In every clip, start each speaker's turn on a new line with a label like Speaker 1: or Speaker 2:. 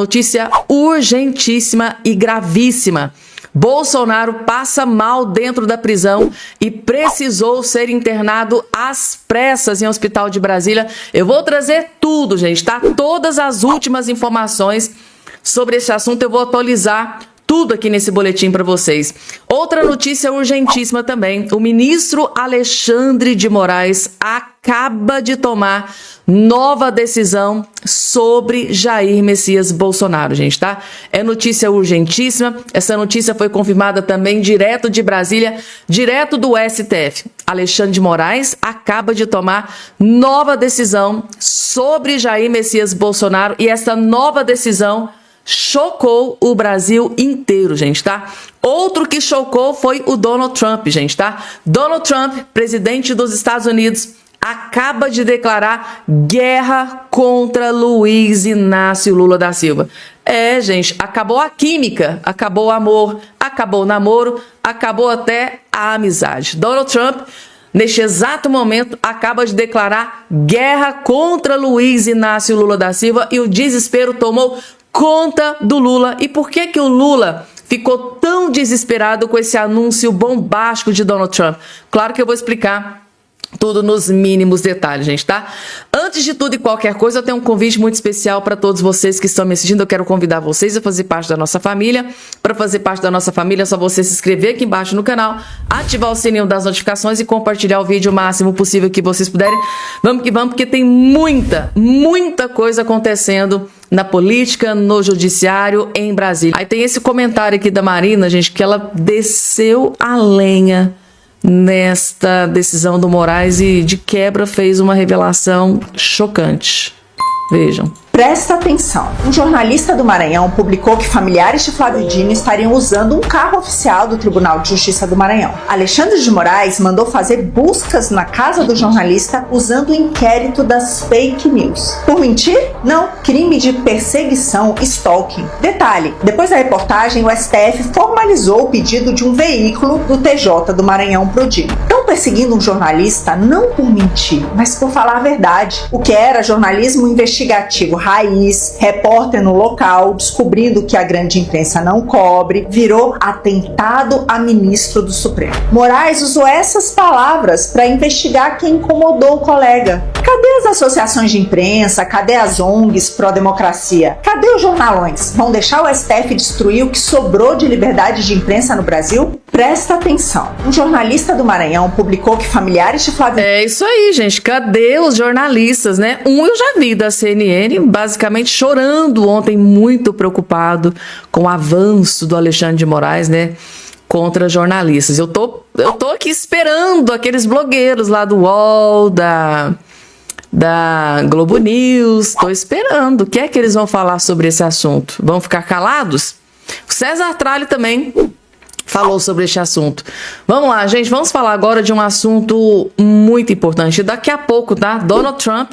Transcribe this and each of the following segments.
Speaker 1: Notícia urgentíssima e gravíssima. Bolsonaro passa mal dentro da prisão e precisou ser internado às pressas em um hospital de Brasília. Eu vou trazer tudo, gente, tá? Todas as últimas informações sobre esse assunto eu vou atualizar tudo aqui nesse boletim para vocês. Outra notícia urgentíssima também. O ministro Alexandre de Moraes acaba de tomar nova decisão sobre Jair Messias Bolsonaro, gente, tá? É notícia urgentíssima. Essa notícia foi confirmada também direto de Brasília, direto do STF. Alexandre de Moraes acaba de tomar nova decisão sobre Jair Messias Bolsonaro e essa nova decisão chocou o Brasil inteiro, gente, tá? Outro que chocou foi o Donald Trump, gente, tá? Donald Trump, presidente dos Estados Unidos, acaba de declarar guerra contra Luiz Inácio Lula da Silva. É, gente, acabou a química, acabou o amor, acabou o namoro, acabou até a amizade. Donald Trump, neste exato momento, acaba de declarar guerra contra Luiz Inácio Lula da Silva e o desespero tomou conta do Lula. E por que que o Lula ficou tão desesperado com esse anúncio bombástico de Donald Trump? Claro que eu vou explicar tudo nos mínimos detalhes, gente, tá? Antes de tudo e qualquer coisa, eu tenho um convite muito especial para todos vocês que estão me assistindo. Eu quero convidar vocês a fazer parte da nossa família. Para fazer parte da nossa família, é só você se inscrever aqui embaixo no canal, ativar o sininho das notificações e compartilhar o vídeo o máximo possível que vocês puderem. Vamos que vamos, porque tem muita coisa acontecendo na política, no judiciário, em Brasília. Aí tem esse comentário aqui da Marina, gente, que ela desceu a lenha nesta decisão do Moraes e de quebra fez uma revelação chocante. Vejam.
Speaker 2: Presta atenção. Um jornalista do Maranhão publicou que familiares de Flávio Dino estariam usando um carro oficial do Tribunal de Justiça do Maranhão. Alexandre de Moraes mandou fazer buscas na casa do jornalista usando o inquérito das fake news. Por mentir? Não. Crime de perseguição, stalking. Detalhe, depois da reportagem, o STF formalizou o pedido de um veículo do TJ do Maranhão pro Dino. Estão perseguindo um jornalista não por mentir, mas por falar a verdade. O que era jornalismo investigativo raiz, repórter no local, descobrindo que a grande imprensa não cobre, virou atentado a ministro do Supremo. Moraes usou essas palavras para investigar quem incomodou o colega. Cadê as associações de imprensa? Cadê as ONGs pró-democracia? Cadê os jornalões? Vão deixar o STF destruir o que sobrou de liberdade de imprensa no Brasil? Presta atenção. Um jornalista do Maranhão publicou que familiares de Flávio...
Speaker 1: É isso aí, gente. Cadê os jornalistas, né? Eu já vi da CNN, basicamente chorando ontem, muito preocupado com o avanço do Alexandre de Moraes, né? Contra jornalistas. Eu tô aqui esperando aqueles blogueiros lá do UOL, da Globo News. Tô esperando. O que é que eles vão falar sobre esse assunto? Vão ficar calados? O César Tralli também falou sobre este assunto. Vamos lá, gente, vamos falar agora de um assunto muito importante. Daqui a pouco, tá? Donald Trump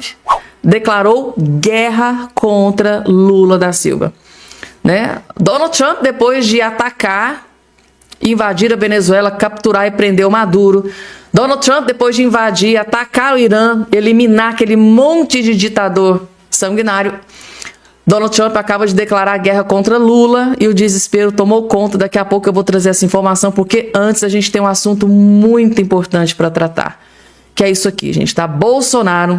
Speaker 1: declarou guerra contra Lula da Silva, né? Donald Trump, depois de atacar, invadir a Venezuela, capturar e prender o Maduro. Donald Trump, depois de invadir, atacar o Irã, eliminar aquele monte de ditador sanguinário, Donald Trump acaba de declarar guerra contra Lula e o desespero tomou conta. Daqui a pouco eu vou trazer essa informação, porque antes a gente tem um assunto muito importante para tratar, que é isso aqui, gente, tá? Bolsonaro,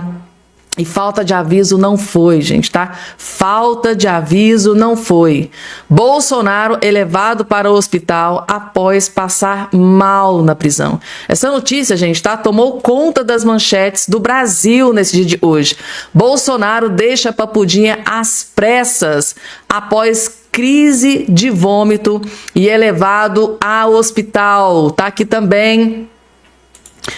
Speaker 1: e falta de aviso não foi, gente, tá? Falta de aviso não foi. Bolsonaro é levado para o hospital após passar mal na prisão. Essa notícia, gente, tá? Tomou conta das manchetes do Brasil nesse dia de hoje. Bolsonaro deixa Papudinha às pressas após crise de vômito e é levado ao hospital. Tá aqui também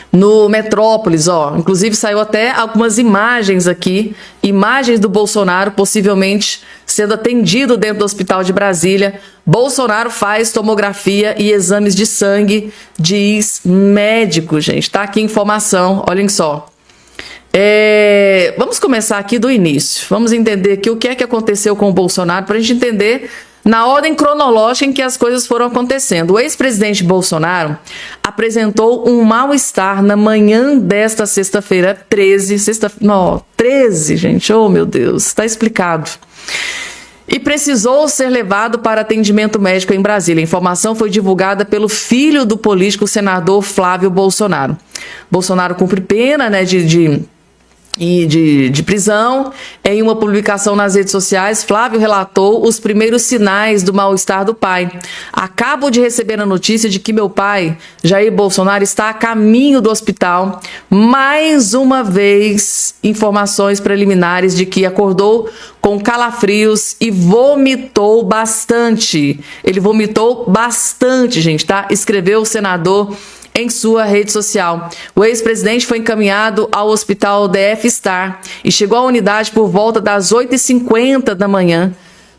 Speaker 1: no Metrópolis, ó. Inclusive saiu até algumas imagens aqui, imagens do Bolsonaro possivelmente sendo atendido dentro do hospital de Brasília. Bolsonaro faz tomografia e exames de sangue, diz médico, gente. Tá aqui a informação, olhem só. Vamos começar aqui do início. Vamos entender aqui o que é que aconteceu com o Bolsonaro para a gente entender na ordem cronológica em que as coisas foram acontecendo. O ex-presidente Bolsonaro apresentou um mal-estar na manhã desta sexta-feira, 13, gente, oh meu Deus, está explicado. e precisou ser levado para atendimento médico em Brasília. A informação foi divulgada pelo filho do político senador Flávio Bolsonaro. Bolsonaro cumpre pena, né, de prisão. Em uma publicação nas redes sociais, Flávio relatou os primeiros sinais do mal-estar do pai. Acabo de receber a notícia de que meu pai, Jair Bolsonaro, está a caminho do hospital. Mais uma vez, informações preliminares de que acordou com calafrios e vomitou bastante. Ele vomitou bastante, gente, tá? Escreveu o senador em sua rede social. O ex-presidente foi encaminhado ao hospital DF Star e chegou à unidade por volta das 8h50 da manhã,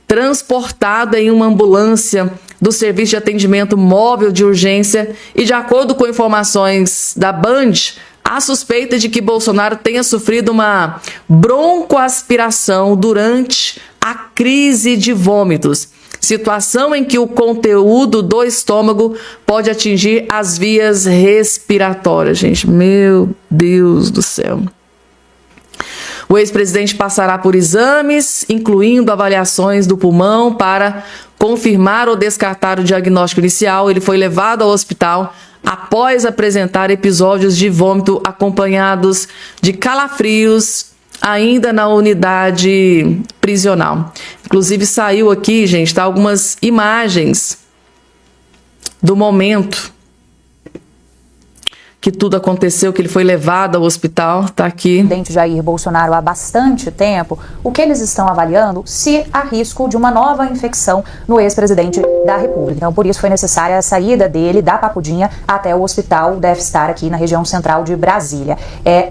Speaker 1: transportado em uma ambulância do Serviço de Atendimento Móvel de Urgência e, de acordo com informações da Band, há suspeita de que Bolsonaro tenha sofrido uma broncoaspiração durante a crise de vômitos, situação em que o conteúdo do estômago pode atingir as vias respiratórias, gente. Meu Deus do céu. O ex-presidente passará por exames, incluindo avaliações do pulmão, para confirmar ou descartar o diagnóstico inicial. Ele foi levado ao hospital após apresentar episódios de vômito acompanhados de calafrios, ainda na unidade prisional. Inclusive saiu aqui, gente, tá, algumas imagens do momento que tudo aconteceu, que ele foi levado ao hospital, tá aqui.
Speaker 3: O presidente Jair Bolsonaro há bastante tempo, o que eles estão avaliando se há risco de uma nova infecção no ex-presidente da República. Então, por isso foi necessária a saída dele da Papudinha até o hospital DF Star aqui na região central de Brasília.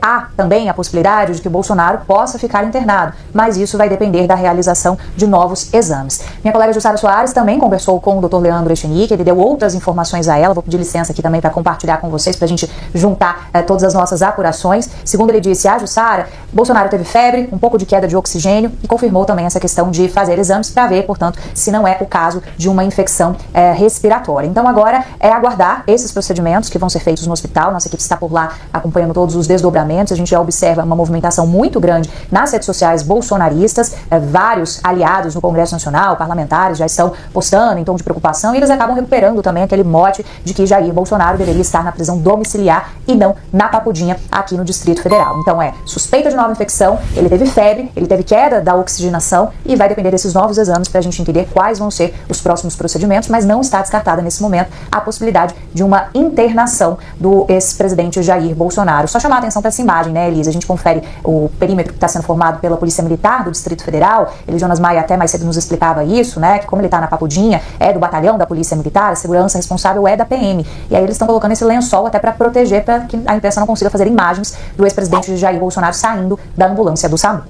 Speaker 3: Há também a possibilidade de que Bolsonaro possa ficar internado, mas isso vai depender da realização de novos exames. Minha colega Jussara Soares também conversou com o Dr. Leandro Echenique, ele deu outras informações a ela, vou pedir licença aqui também para compartilhar com vocês, para a gente juntar todas as nossas apurações. Segundo ele disse, a Jussara, Bolsonaro teve febre, um pouco de queda de oxigênio e confirmou também essa questão de fazer exames para ver, portanto, se não é o caso de uma infecção respiratória. Então agora é aguardar esses procedimentos que vão ser feitos no hospital. Nossa equipe está por lá acompanhando todos os desdobramentos. A gente já observa uma movimentação muito grande nas redes sociais bolsonaristas. Vários aliados no Congresso Nacional, parlamentares, já estão postando em tom de preocupação e eles acabam recuperando também aquele mote de que Jair Bolsonaro deveria estar na prisão domiciliar e não na Papudinha aqui no Distrito Federal. Então suspeita de nova infecção, ele teve febre, ele teve queda da oxigenação e vai depender desses novos exames para a gente entender quais vão ser os próximos procedimentos, mas não está descartada nesse momento a possibilidade de uma internação do ex-presidente Jair Bolsonaro. Só chamar a atenção para essa imagem, né, Elisa? A gente confere o perímetro que está sendo formado pela Polícia Militar do Distrito Federal. Ele, Jonas Maia, até mais cedo nos explicava isso, né, que como ele está na Papudinha, é do batalhão da Polícia Militar, a segurança responsável é da PM. E aí eles estão colocando esse lençol até para proteger, para que a imprensa não consiga fazer imagens do ex-presidente Jair Bolsonaro saindo da ambulância do SAMU.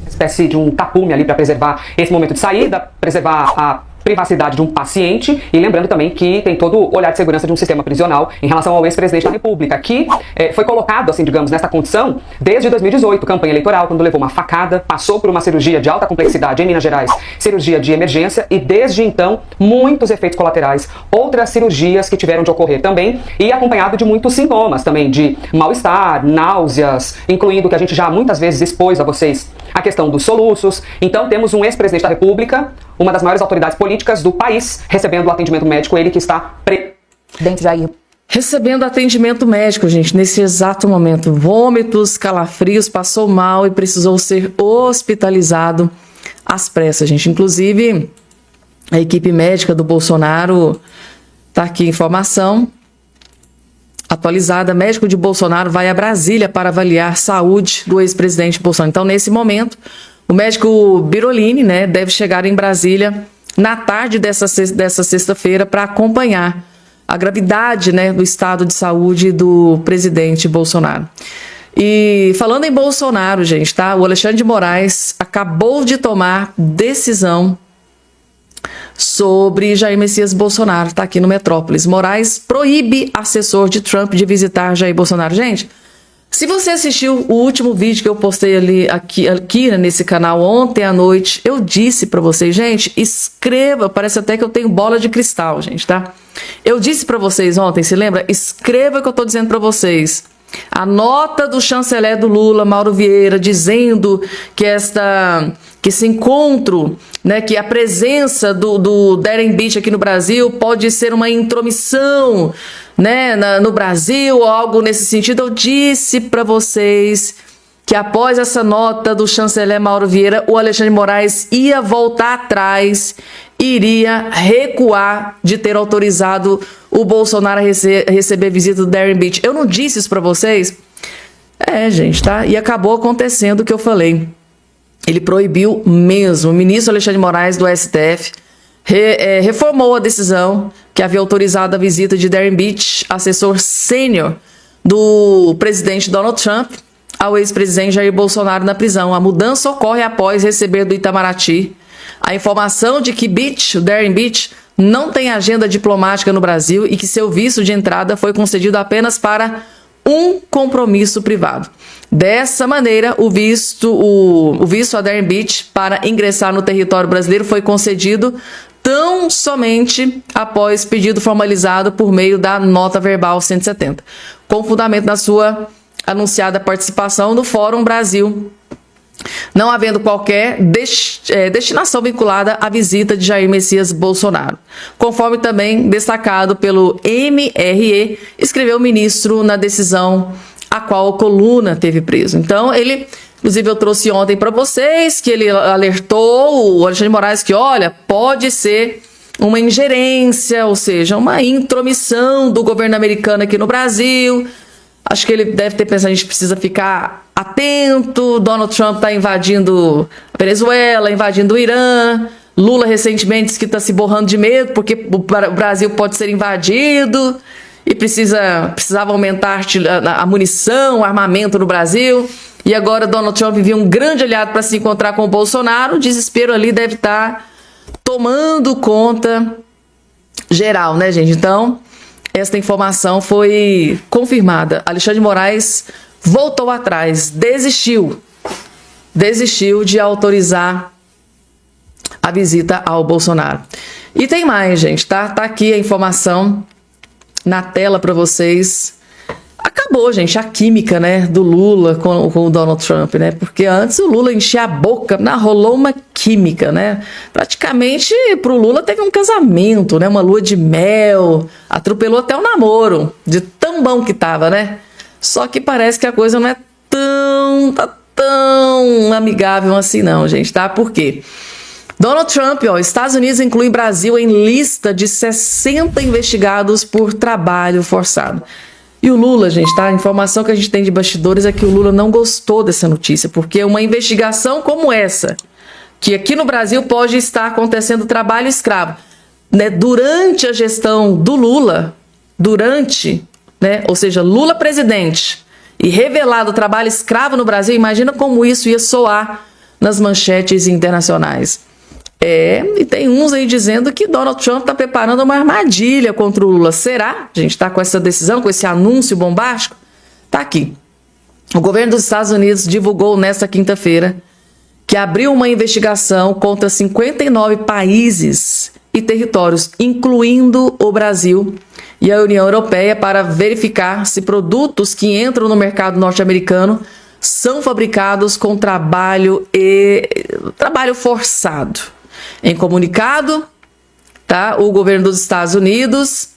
Speaker 4: Espécie de um tapume ali para preservar esse momento de saída, preservar a privacidade de um paciente, e lembrando também que tem todo o olhar de segurança de um sistema prisional em relação ao ex-presidente da República, que foi colocado, assim, digamos, nesta condição desde 2018, campanha eleitoral, quando levou uma facada, passou por uma cirurgia de alta complexidade em Minas Gerais, cirurgia de emergência, e desde então muitos efeitos colaterais, outras cirurgias que tiveram de ocorrer também, e acompanhado de muitos sintomas também, de mal-estar, náuseas, incluindo que a gente já muitas vezes expôs a vocês a questão dos soluços. Então temos um ex-presidente da República, uma das maiores autoridades políticas do país, recebendo o atendimento médico, ele que está
Speaker 3: dentro de Jair.
Speaker 1: Recebendo atendimento médico, gente, nesse exato momento. Vômitos, calafrios, passou mal e precisou ser hospitalizado às pressas, gente. Inclusive, a equipe médica do Bolsonaro, tá aqui a informação atualizada, médico de Bolsonaro vai a Brasília para avaliar saúde do ex-presidente Bolsonaro. Então, nesse momento, o médico Birolini, né, deve chegar em Brasília na tarde dessa sexta-feira para acompanhar a gravidade, né, do estado de saúde do presidente Bolsonaro. E falando em Bolsonaro, gente, tá? O Alexandre de Moraes acabou de tomar decisão sobre Jair Messias Bolsonaro, está aqui no Metrópolis. Moraes proíbe assessor de Trump de visitar Jair Bolsonaro. Gente, se você assistiu o último vídeo que eu postei aqui nesse canal ontem à noite, eu disse para vocês, gente, escreva, parece até que eu tenho bola de cristal, gente, tá? Eu disse para vocês ontem, se lembra? Escreva o que eu tô dizendo para vocês. A nota do chanceler do Lula, Mauro Vieira, dizendo que que esse encontro, né, que a presença do Darren Beach aqui no Brasil pode ser uma intromissão, né, no Brasil ou algo nesse sentido. Eu disse para vocês que após essa nota do chanceler Mauro Vieira, o Alexandre de Moraes ia voltar atrás, iria recuar de ter autorizado o Bolsonaro a receber visita do Darren Beach. Eu não disse isso para vocês? Gente, tá? E acabou acontecendo o que eu falei. Ele proibiu mesmo. O ministro Alexandre de Moraes do STF reformou a decisão que havia autorizado a visita de Darren Beach, assessor sênior do presidente Donald Trump, ao ex-presidente Jair Bolsonaro na prisão. A mudança ocorre após receber do Itamaraty a informação de que o Darren Beach, não tem agenda diplomática no Brasil e que seu visto de entrada foi concedido apenas para um compromisso privado. Dessa maneira, o visto a Darren Beach para ingressar no território brasileiro foi concedido tão somente após pedido formalizado por meio da nota verbal 170, com fundamento na sua anunciada participação no Fórum Brasil, não havendo qualquer destinação vinculada à visita de Jair Messias Bolsonaro, conforme também destacado pelo MRE, escreveu o ministro na decisão a qual a coluna teve preso. Então, inclusive eu trouxe ontem para vocês que ele alertou o Alexandre de Moraes que, olha, pode ser uma ingerência, ou seja, uma intromissão do governo americano aqui no Brasil. Acho que ele deve ter pensado, a gente precisa ficar atento. Donald Trump está invadindo a Venezuela, invadindo o Irã. Lula recentemente disse que está se borrando de medo porque o Brasil pode ser invadido e precisava aumentar a munição, o armamento no Brasil. E agora Donald Trump viu um grande aliado para se encontrar com o Bolsonaro. O desespero ali deve estar tomando conta geral, né, gente? Então, esta informação foi confirmada. Alexandre de Moraes voltou atrás, desistiu de autorizar a visita ao Bolsonaro. E tem mais, gente, tá aqui a informação na tela para vocês. Acabou, gente, a química, né, do Lula com o Donald Trump, né? Porque antes o Lula enchia a boca, rolou uma química, né? Praticamente pro Lula teve um casamento, né? Uma lua de mel, atropelou até o namoro, de tão bom que tava, né? Só que parece que a coisa não é tão amigável assim não, gente, tá? Por quê? Donald Trump, Estados Unidos inclui Brasil em lista de 60 investigados por trabalho forçado. E o Lula, gente, tá? A informação que a gente tem de bastidores é que o Lula não gostou dessa notícia, porque uma investigação como essa, que aqui no Brasil pode estar acontecendo trabalho escravo, né? Durante a gestão do Lula, né? Ou seja, Lula presidente e revelado trabalho escravo no Brasil, imagina como isso ia soar nas manchetes internacionais. E tem uns aí dizendo que Donald Trump está preparando uma armadilha contra o Lula. Será? A gente está com essa decisão, com esse anúncio bombástico? Tá aqui. O governo dos Estados Unidos divulgou nesta quinta-feira que abriu uma investigação contra 59 países e territórios, incluindo o Brasil e a União Europeia, para verificar se produtos que entram no mercado norte-americano são fabricados com trabalho forçado. Em comunicado, o governo dos Estados Unidos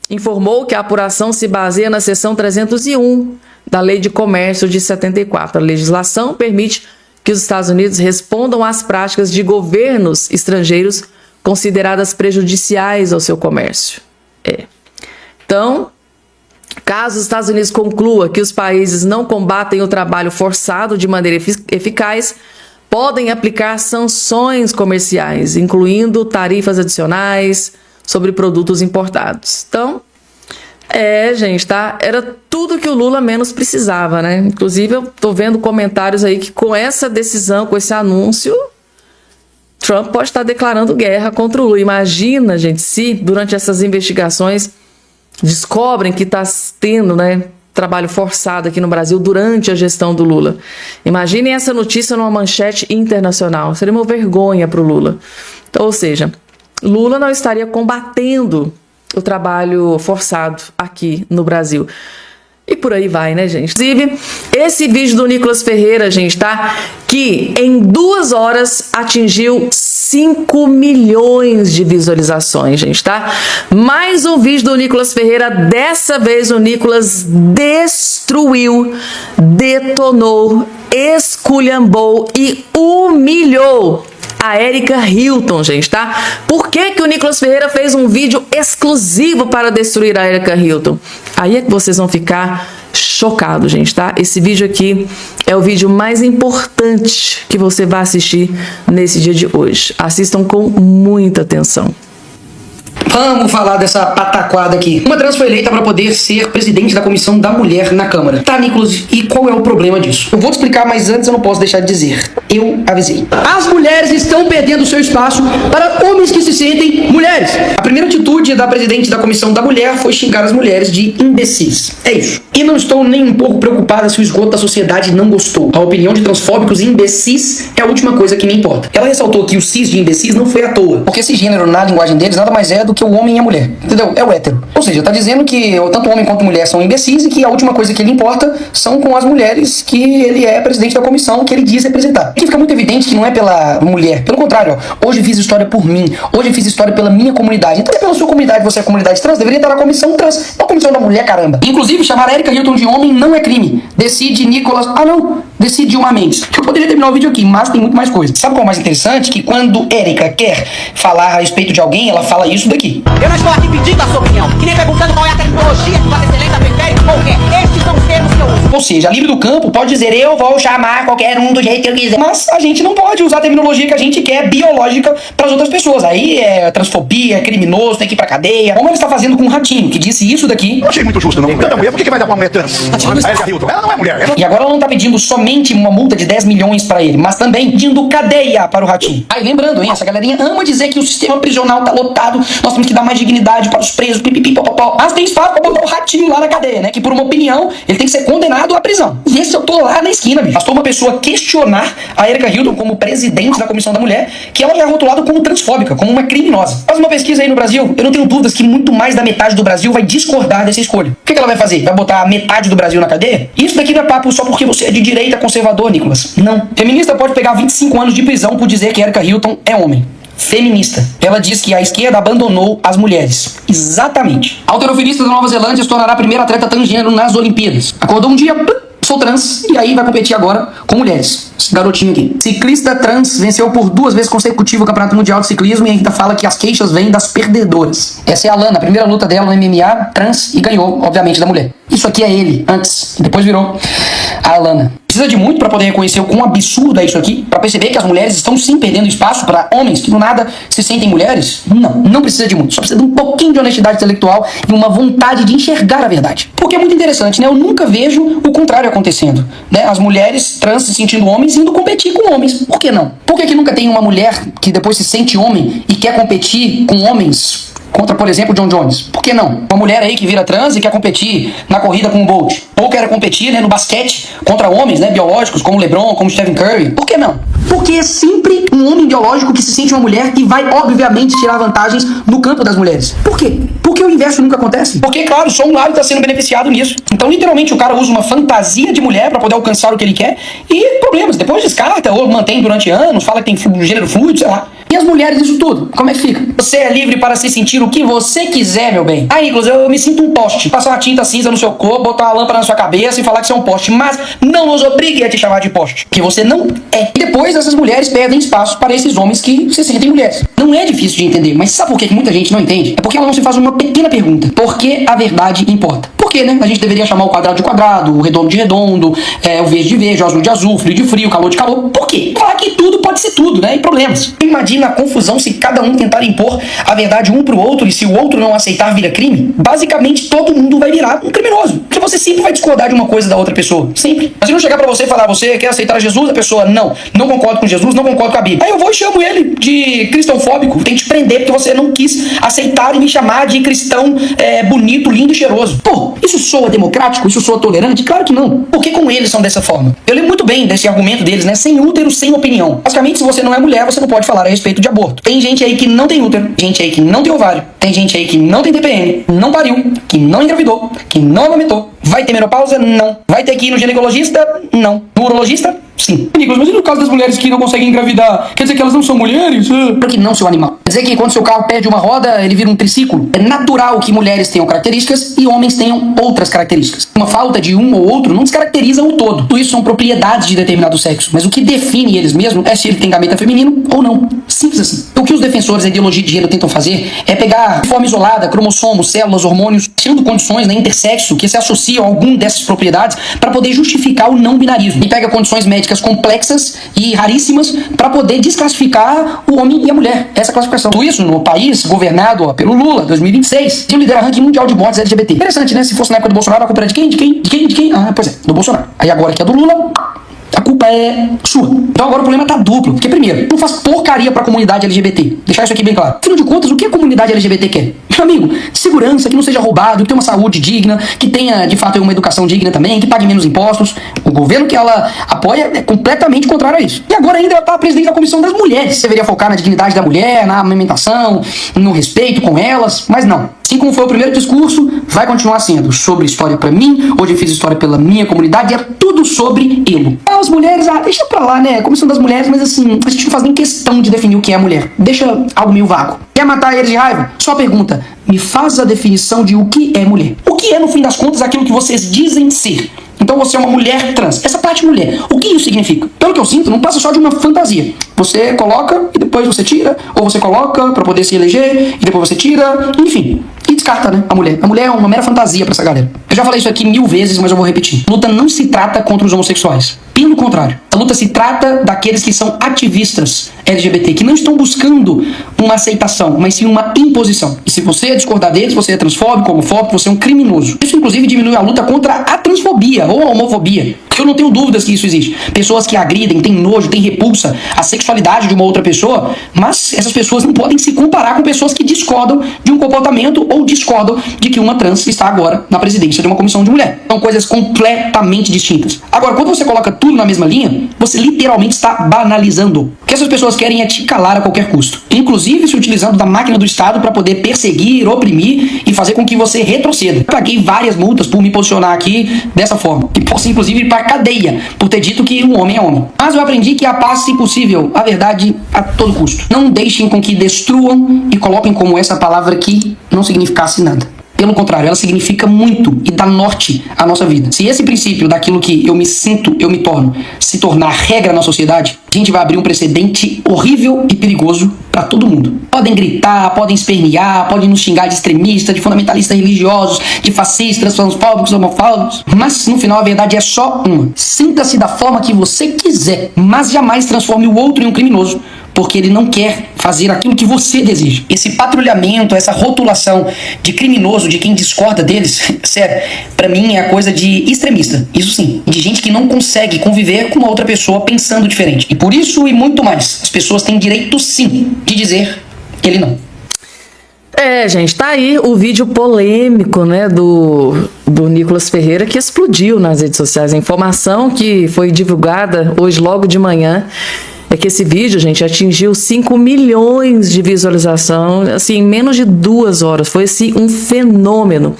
Speaker 1: informou que a apuração se baseia na seção 301 da Lei de Comércio de 74. A legislação permite que os Estados Unidos respondam às práticas de governos estrangeiros consideradas prejudiciais ao seu comércio. Então, caso os Estados Unidos conclua que os países não combatem o trabalho forçado de maneira eficaz, podem aplicar sanções comerciais, incluindo tarifas adicionais sobre produtos importados. Então, gente, tá? Era tudo que o Lula menos precisava, né? Inclusive, eu tô vendo comentários aí que com essa decisão, com esse anúncio, Trump pode estar declarando guerra contra o Lula. Imagina, gente, se durante essas investigações descobrem que está tendo, né, trabalho forçado aqui no Brasil durante a gestão do Lula. Imaginem essa notícia numa manchete internacional. Seria uma vergonha para o Lula. Então, ou seja, Lula não estaria combatendo o trabalho forçado aqui no Brasil. E por aí vai, né, gente? Inclusive, esse vídeo do Nicolas Ferreira, gente, tá? Que em 2 horas atingiu 5 milhões de visualizações, gente, tá? Mais um vídeo do Nicolas Ferreira. Dessa vez o Nicolas destruiu, detonou, esculhambou e humilhou a Erika Hilton, gente, tá? Por que que o Nicolas Ferreira fez um vídeo exclusivo para destruir a Erika Hilton? Aí é que vocês vão ficar chocados, gente, tá? Esse vídeo aqui é o vídeo mais importante que você vai assistir nesse dia de hoje. Assistam com muita atenção.
Speaker 5: Vamos falar dessa pataquada aqui. Uma trans foi eleita para poder ser presidente da Comissão da Mulher na Câmara. Tá, Nicolas, e qual é o problema disso? Eu vou te explicar, mas antes eu não posso deixar de dizer. Eu avisei. As mulheres estão perdendo seu espaço para homens que se sentem mulheres. A primeira atitude da presidente da Comissão da Mulher foi xingar as mulheres de imbecis. É isso. E não estou nem um pouco preocupada se o esgoto da sociedade não gostou. A opinião de transfóbicos e imbecis é a última coisa que me importa. Ela ressaltou que o cis de imbecis não foi à toa, porque esse gênero na linguagem deles nada mais é do que o homem e a mulher, entendeu? É o hétero. Ou seja, tá dizendo que tanto o homem quanto a mulher são imbecis e que a última coisa que ele importa são com as mulheres que ele é presidente da comissão que ele diz representar. Aqui fica muito evidente que não é pela mulher, pelo contrário, ó, hoje fiz história por mim, hoje fiz história pela minha comunidade, então é pela sua comunidade, você é a comunidade trans, deveria estar na comissão trans, não a comissão da mulher, caramba. Inclusive, chamar a Erika Hilton de homem não é crime. Decide Nicolas... decide Dilma Mendes. Eu poderia terminar o vídeo aqui, mas tem muito mais coisa. Sabe qual é o mais interessante? Que quando Erika quer falar a respeito de alguém, ela fala isso daqui.
Speaker 6: Eu não estou aqui pedindo a sua opinião, que nem perguntando qual é a tecnologia que Vossa Excelência prefere ou quer. Estes são os termos que eu uso.
Speaker 5: Ou seja, livre do campo pode dizer eu vou chamar qualquer um do jeito que eu quiser. Mas a gente não pode usar a terminologia que a gente quer biológica para as outras pessoas. Aí é transfobia, é criminoso, tem que ir pra cadeia. Como ele está fazendo com o Ratinho, que disse isso daqui.
Speaker 7: Eu achei muito justo, não. Tanta mulher, por que vai dar pra uma mulher trans? A Erika Hilton, ela não é mulher.
Speaker 5: E agora ela não tá pedindo somente uma multa de 10 milhões para ele, mas também pedindo cadeia para o Ratinho. Aí lembrando, hein, essa galerinha ama dizer que o sistema prisional tá lotado, nós temos que dar mais dignidade para os presos, pipipi, popopó. Mas tem espaço pra botar o Ratinho lá na cadeia, né? Que por uma opinião, ele tem que ser condenado à prisão. E esse eu tô lá na esquina, bicho. Bastou uma pessoa questionar a Erika Hilton como presidente da Comissão da Mulher, que ela já é rotulada como transfóbica, como uma criminosa. Faz uma pesquisa aí no Brasil, eu não tenho dúvidas que muito mais da metade do Brasil vai discordar dessa escolha. O que ela vai fazer? Vai botar a metade do Brasil na cadeia? Isso daqui não é papo só porque você é de direita conservador, Nicolas. Não. Feminista pode pegar 25 anos de prisão por dizer que Erika Hilton é homem. Feminista. Ela diz que a esquerda abandonou as mulheres. Exatamente. A halterofilista da Nova Zelândia se tornará a primeira atleta transgênero nas Olimpíadas. Acordou um dia, sou trans, e aí vai competir agora com mulheres. Esse garotinho aqui. Ciclista trans venceu por 2 vezes consecutivas o Campeonato Mundial de Ciclismo e ainda fala que as queixas vêm das perdedoras. Essa é a Lana, a primeira luta dela no MMA, trans, e ganhou, obviamente, da mulher. Isso aqui é ele, antes, e depois virou a Alana. Precisa de muito para poder reconhecer o quão absurdo é isso aqui, para perceber que as mulheres estão sim perdendo espaço para homens que do nada se sentem mulheres? Não precisa de muito, só precisa de um pouquinho de honestidade intelectual e uma vontade de enxergar a verdade. Porque é muito interessante, né? Eu nunca vejo o contrário acontecendo, né? As mulheres trans se sentindo homens indo competir com homens. Por que não? Por que nunca tem uma mulher que depois se sente homem e quer competir com homens contra, por exemplo, John Jones? Por que não? Uma mulher aí que vira trans e quer competir na corrida com o Bolt. Ou quer competir, né, no basquete contra homens, né, biológicos, como LeBron, como Stephen Curry. Por que não? Porque é sempre um homem biológico que se sente uma mulher e vai, obviamente, tirar vantagens no campo das mulheres. Por quê? Porque o inverso nunca acontece. Porque, claro, só um lado está sendo beneficiado nisso. Então, literalmente, o cara usa uma fantasia de mulher para poder alcançar o que ele quer e problemas. Depois descarta ou mantém durante anos, fala que tem gênero fluido, sei lá. E as mulheres, isso tudo, como é que fica? Você é livre para se sentir o que você quiser, meu bem. Aí, Nicolas, eu me sinto um poste. Passar uma tinta cinza no seu corpo, botar uma lâmpada na sua cabeça e falar que você é um poste. Mas não nos obrigue a te chamar de poste. Que você não é. E depois essas mulheres perdem espaço para esses homens que se sentem mulheres. Não é difícil de entender, mas sabe por que muita gente não entende? É porque ela não se faz uma pequena pergunta. Por que a verdade importa? Por que, né? A gente deveria chamar o quadrado de quadrado, o redondo de redondo, o verde de verde, o azul de azul, o frio de frio, o calor de calor. Por quê? Falar que tudo pode ser tudo, né? E problemas. Imagina a confusão se cada um tentar impor a verdade um pro outro e se o outro não aceitar vira crime. Basicamente todo mundo vai virar um criminoso. Porque você sempre vai discordar de uma coisa da outra pessoa. Sempre. Mas se não chegar pra você e falar, você quer aceitar Jesus? A pessoa, não concordo com Jesus, não concordo com a Bíblia. Aí eu vou e chamo ele de cristãofóbico. Tem que te prender porque você não quis aceitar e me chamar de cristão bonito, lindo e cheiroso. Pô, isso soa democrático? Isso soa tolerante? Claro que não. Por que com eles são dessa forma? Eu lembro muito bem desse argumento deles, né? Sem útero, sem opinião. Basicamente, se você não é mulher, você não pode falar a respeito de aborto. Tem gente aí que não tem útero, gente aí que não tem ovário, tem gente aí que não tem TPM, não pariu, que não engravidou, que não amamentou. Vai ter menopausa? Não. Vai ter que ir no ginecologista? Não. No urologista? Sim. Nicolas, mas e no caso das mulheres que não conseguem engravidar? Quer dizer que elas não são mulheres? Por que não, seu animal? Quer dizer que quando seu carro perde uma roda, ele vira um triciclo? É natural que mulheres tenham características e homens tenham outras características. Uma falta de um ou outro não descaracteriza o todo. Tudo isso são propriedades de determinado sexo, mas o que define eles mesmos é se ele tem gameta feminino ou não. Simples assim. O que os defensores da ideologia de gênero tentam fazer é pegar de forma isolada cromossomos, células, hormônios, tirando condições, né, intersexo, que se associam a algum dessas propriedades para poder justificar o não binarismo. E pega condições médicas complexas e raríssimas para poder desclassificar o homem e a mulher. Essa classificação. Tudo isso no país governado pelo Lula, 2026, que lidera ranking mundial de mortes LGBT. Interessante, né? Se fosse na época do Bolsonaro, a culpa era de quem? De quem? Ah, pois é, do Bolsonaro. Aí agora que é do Lula, a culpa é sua. Então agora o problema tá duplo. Porque, primeiro, não faz porcaria pra comunidade LGBT. Deixar isso aqui bem claro. Afinal de contas, o que a comunidade LGBT quer? Meu amigo, segurança, que não seja roubado, que tenha uma saúde digna, que tenha, de fato, uma educação digna também, que pague menos impostos. O governo que ela apoia é completamente contrário a isso. E agora ainda ela tá presidente da Comissão das Mulheres. Deveria focar na dignidade da mulher, na amamentação, no respeito com elas, mas não. Assim como foi o primeiro discurso, vai continuar sendo sobre história pra mim. Hoje eu fiz história pela minha comunidade, é tudo sobre elo. As mulheres, deixa pra lá, né? Comissão das mulheres, mas assim, a gente não faz nem questão de definir o que é mulher. Deixa algo meio vago. Quer matar eles de raiva? Só pergunta, me faz a definição de o que é mulher. O que é, no fim das contas, aquilo que vocês dizem ser? Então você é uma mulher trans. Essa parte mulher, o que isso significa? Pelo que eu sinto, não passa só de uma fantasia. Você coloca e depois você tira, ou você coloca pra poder se eleger e depois você tira, enfim. E descarta, né, a mulher. A mulher é uma mera fantasia pra essa galera. Eu já falei isso aqui 1000 vezes, mas eu vou repetir. A luta não se trata contra os homossexuais. Pelo contrário. A luta se trata daqueles que são ativistas LGBT, que não estão buscando uma aceitação, mas sim uma imposição. E se você discordar deles, você é transfóbico, homofóbico, você é um criminoso. Isso, inclusive, diminui a luta contra a transfobia ou a homofobia. Porque eu não tenho dúvidas que isso existe. Pessoas que agridem, têm nojo, têm repulsa à sexualidade de uma outra pessoa, mas essas pessoas não podem se comparar com pessoas que discordam de um comportamento ou discordam de que uma trans está agora na presidência de uma comissão de mulher. São coisas completamente distintas. Agora, quando você coloca tudo na mesma linha, você literalmente está banalizando. O que essas pessoas querem é te calar a qualquer custo. Inclusive se utilizando da máquina do Estado para poder perseguir, oprimir e fazer com que você retroceda. Eu paguei várias multas por me posicionar aqui dessa forma. E posso, inclusive, ir para cadeia por ter dito que um homem é homem. Mas eu aprendi que a paz, se possível, a verdade a todo custo. Não deixem com que destruam e coloquem como essa palavra que não significasse nada. Pelo contrário, ela significa muito e dá norte à nossa vida. Se esse princípio daquilo que eu me sinto, eu me torno, se tornar regra na sociedade, a gente vai abrir um precedente horrível e perigoso para todo mundo. Podem gritar, podem espernear, podem nos xingar de extremistas, de fundamentalistas religiosos, de fascistas, transfóbicos, homofóbicos, mas no final a verdade é só uma. Sinta-se da forma que você quiser, mas jamais transforme o outro em um criminoso, porque ele não quer fazer aquilo que você deseja. Esse patrulhamento, essa rotulação de criminoso, de quem discorda deles, sério, pra mim é a coisa de extremista. Isso sim. De gente que não consegue conviver com uma outra pessoa pensando diferente. E por isso e muito mais, as pessoas têm direito sim de dizer ele não.
Speaker 1: Gente, tá aí o vídeo polêmico, né, do Nicolas Ferreira, que explodiu nas redes sociais. A informação que foi divulgada hoje logo de manhã é que esse vídeo, gente, atingiu 5 milhões de visualização, assim, em menos de 2 horas. Foi, assim, um fenômeno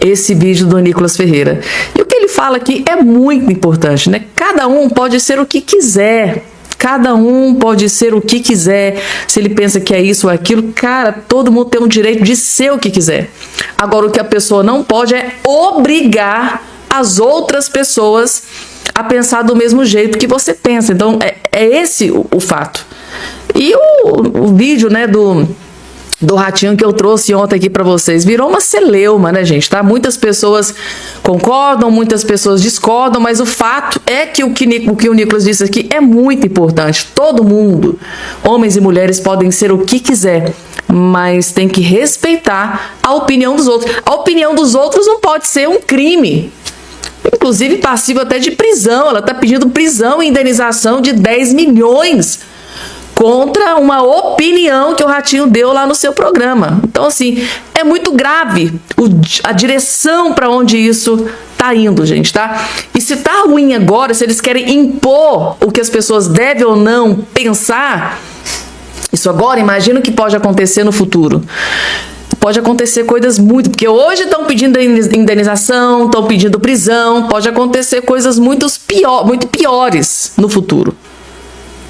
Speaker 1: esse vídeo do Nicolas Ferreira. E o que ele fala aqui é muito importante, né? Cada um pode ser o que quiser. Cada um pode ser o que quiser. Se ele pensa que é isso ou aquilo, cara, todo mundo tem o direito de ser o que quiser. Agora, o que a pessoa não pode é obrigar as outras pessoas a pensar do mesmo jeito que você pensa. Então, é esse o fato. E o vídeo, né, do ratinho que eu trouxe ontem aqui para vocês virou uma celeuma, né, gente? Tá? Muitas pessoas concordam, muitas pessoas discordam, mas o fato é que o que o Nicolas disse aqui é muito importante. Todo mundo, homens e mulheres, podem ser o que quiser, mas tem que respeitar a opinião dos outros. A opinião dos outros não pode ser um crime, inclusive passivo até de prisão. Ela está pedindo prisão e indenização de 10 milhões contra uma opinião que o Ratinho deu lá no seu programa. Então, assim, é muito grave a direção para onde isso tá indo, gente, tá? E se tá ruim agora, se eles querem impor o que as pessoas devem ou não pensar, isso agora, imagina o que pode acontecer no futuro. pode acontecer coisas muito... Porque hoje estão pedindo indenização, estão pedindo prisão, pode acontecer coisas muito piores no futuro.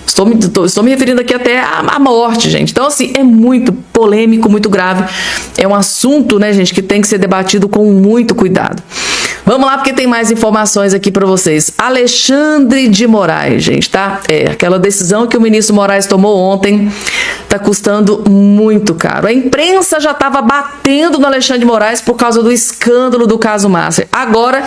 Speaker 1: Estou me referindo aqui até à morte, gente. Então, assim, é muito polêmico, muito grave. É um assunto, né, gente, que tem que ser debatido com muito cuidado. Vamos lá, porque tem mais informações aqui para vocês. Alexandre de Moraes, gente, tá? Aquela decisão que o ministro Moraes tomou ontem tá custando muito caro. A imprensa já estava batendo no Alexandre de Moraes por causa do escândalo do caso Master. Agora,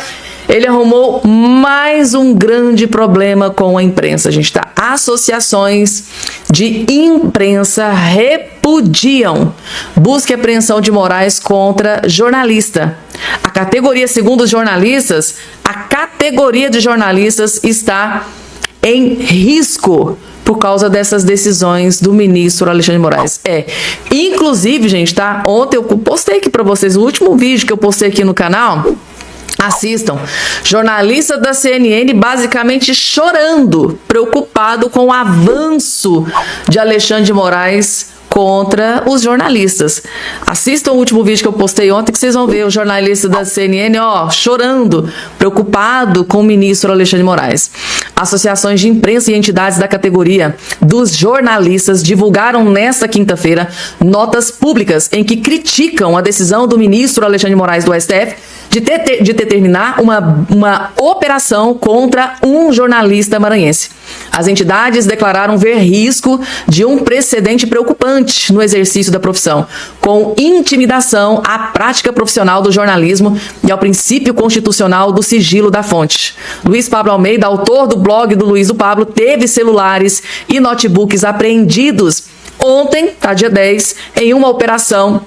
Speaker 1: ele arrumou mais um grande problema com a imprensa, gente, tá? Associações de imprensa repudiam busca e apreensão de Moraes contra jornalista. A categoria, segundo os jornalistas, a categoria de jornalistas está em risco por causa dessas decisões do ministro Alexandre de Moraes. Inclusive, gente, tá? Ontem eu postei aqui para vocês o último vídeo que eu postei aqui no canal. Assistam. Jornalista da CNN basicamente chorando, preocupado com o avanço de Alexandre de Moraes contra os jornalistas. Assistam o último vídeo que eu postei ontem, que vocês vão ver o jornalista da CNN, chorando, preocupado com o ministro Alexandre de Moraes. Associações de imprensa e entidades da categoria dos jornalistas divulgaram nesta quinta-feira notas públicas em que criticam a decisão do ministro Alexandre de Moraes do STF de determinar uma operação contra um jornalista maranhense. As entidades declararam ver risco de um precedente preocupante no exercício da profissão, com intimidação à prática profissional do jornalismo e ao princípio constitucional do sigilo da fonte. Luiz Pablo Almeida, autor do blog do Luiz do Pablo, teve celulares e notebooks apreendidos ontem, dia 10, em uma operação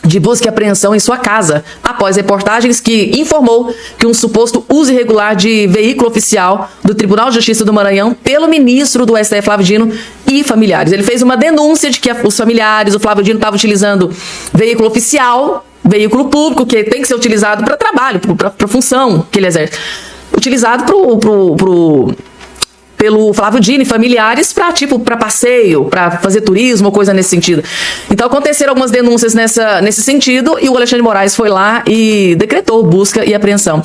Speaker 1: de busca e apreensão em sua casa, após reportagens que informou que um suposto uso irregular de veículo oficial do Tribunal de Justiça do Maranhão pelo ministro do STF, Flávio Dino, e familiares. Ele fez uma denúncia de que os familiares, o Flávio Dino, estavam utilizando veículo oficial, veículo público, que tem que ser utilizado para trabalho, para função que ele exerce, utilizado pelo Flávio Dino e familiares para passeio, para fazer turismo ou coisa nesse sentido. Então aconteceram algumas denúncias nesse sentido e o Alexandre de Moraes foi lá e decretou busca e apreensão.